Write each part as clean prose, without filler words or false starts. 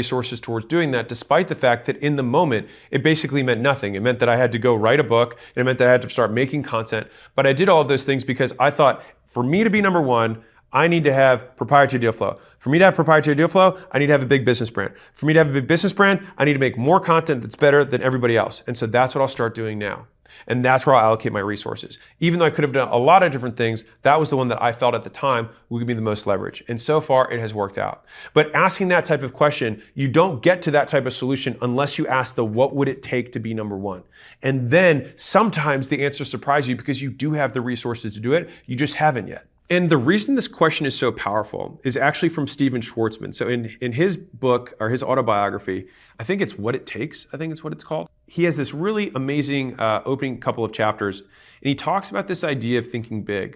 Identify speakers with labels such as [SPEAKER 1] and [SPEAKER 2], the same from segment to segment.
[SPEAKER 1] resources towards doing that, despite the fact that in the moment, it basically meant nothing. It meant that I had to go write a book, and it meant that I had to start making content. But I did all of those things because I thought, for me to be number one, I need to have proprietary deal flow. For me to have proprietary deal flow, I need to have a big business brand. For me to have a big business brand, I need to make more content that's better than everybody else. And so that's what I'll start doing now. And that's where I'll allocate my resources. Even though I could have done a lot of different things, that was the one that I felt at the time would give me the most leverage. And so far, it has worked out. But asking that type of question, you don't get to that type of solution unless you ask the what would it take to be number one. And then sometimes the answers surprise you because you do have the resources to do it, you just haven't yet. And the reason this question is so powerful is actually from Steve Schwarzman. So in his book, or his autobiography, I think it's What It Takes, I think it's what it's called. He has this really amazing opening couple of chapters, and he talks about this idea of thinking big.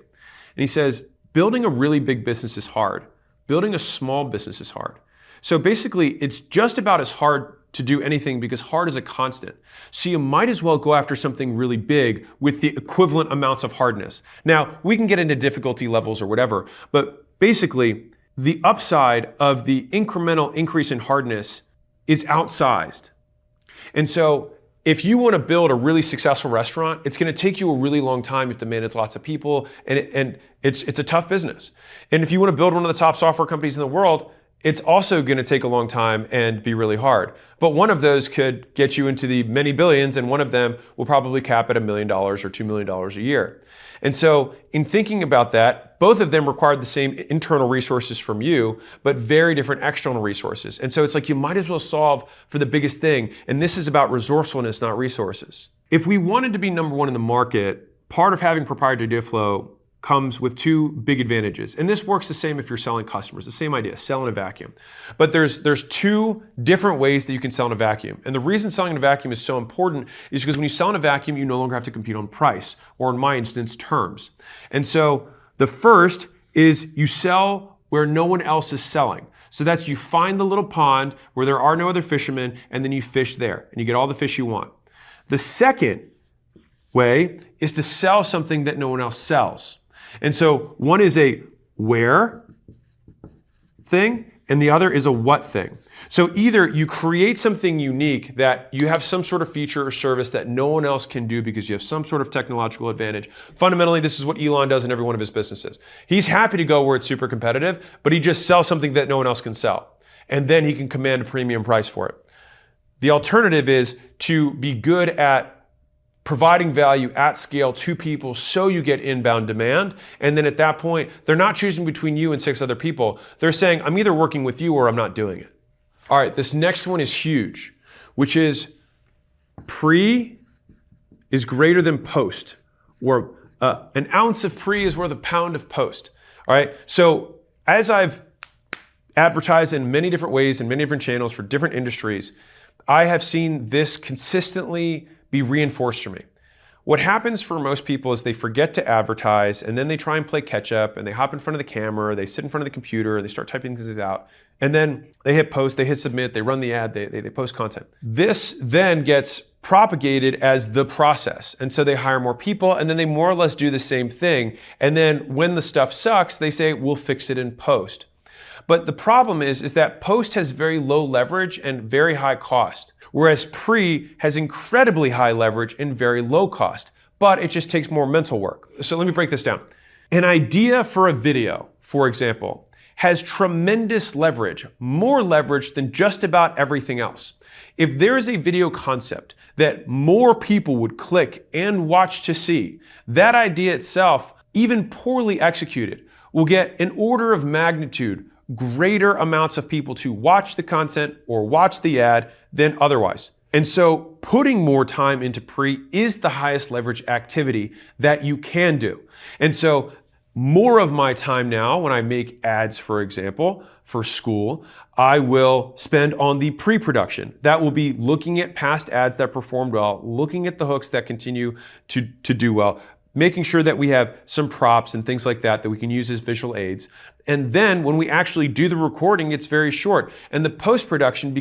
[SPEAKER 1] And he says, building a really big business is hard. Building a small business is hard. So basically, it's just about as hard to do anything because hard is a constant. So you might as well go after something really big with the equivalent amounts of hardness. Now, we can get into difficulty levels or whatever, but basically, the upside of the incremental increase in hardness is outsized. And so if you want to build a really successful restaurant, it's going to take you a really long time. You have to manage lots of people, and it's a tough business. And if you want to build one of the top software companies in the world, it's also going to take a long time and be really hard. But one of those could get you into the many billions, and one of them will probably cap at $1 million or $2 million a year. And so in thinking about that, both of them required the same internal resources from you, but very different external resources. And so it's like you might as well solve for the biggest thing. And this is about resourcefulness, not resources. If we wanted to be number one in the market, part of having proprietary deal flow comes with two big advantages. And this works the same if you're selling customers, the same idea, sell in a vacuum. But there's two different ways that you can sell in a vacuum. And the reason selling in a vacuum is so important is because when you sell in a vacuum, you no longer have to compete on price, or in my instance, terms. And so the first is you sell where no one else is selling. So that's you find the little pond where there are no other fishermen, and then you fish there, and you get all the fish you want. The second way is to sell something that no one else sells. And so one is a where thing, and the other is a what thing. So either you create something unique that you have some sort of feature or service that no one else can do because you have some sort of technological advantage. Fundamentally, this is what Elon does in every one of his businesses. He's happy to go where it's super competitive, but he just sells something that no one else can sell. And then he can command a premium price for it. The alternative is to be good at providing value at scale to people so you get inbound demand. And then at that point, they're not choosing between you and 6 other people. They're saying, I'm either working with you or I'm not doing it. All right, this next one is huge, which is pre is greater than post, or an ounce of pre is worth a pound of post. All right, so as I've advertised in many different ways in many different channels for different industries, I have seen this consistently be reinforced for me. What happens for most people is they forget to advertise, and then they try and play catch up, and they hop in front of the camera, they sit in front of the computer, they start typing things out, and then they hit post, they hit submit, they run the ad, they post content. This then gets propagated as the process. And so they hire more people, and then they more or less do the same thing. And then when the stuff sucks, they say, we'll fix it in post. But the problem is that post has very low leverage and very high cost, whereas pre has incredibly high leverage and very low cost, but it just takes more mental work. So let me break this down. An idea for a video, for example, has tremendous leverage, more leverage than just about everything else. If there is a video concept that more people would click and watch to see, that idea itself, even poorly executed, will get an order of magnitude greater amounts of people to watch the content or watch the ad than otherwise. And so putting more time into pre is the highest leverage activity that you can do. And so more of my time now, when I make ads, for example, for school, I will spend on the pre-production. That will be looking at past ads that performed well, looking at the hooks that continue to do well, making sure that we have some props and things like that we can use as visual aids. And then when we actually do the recording, it's very short. And the post-production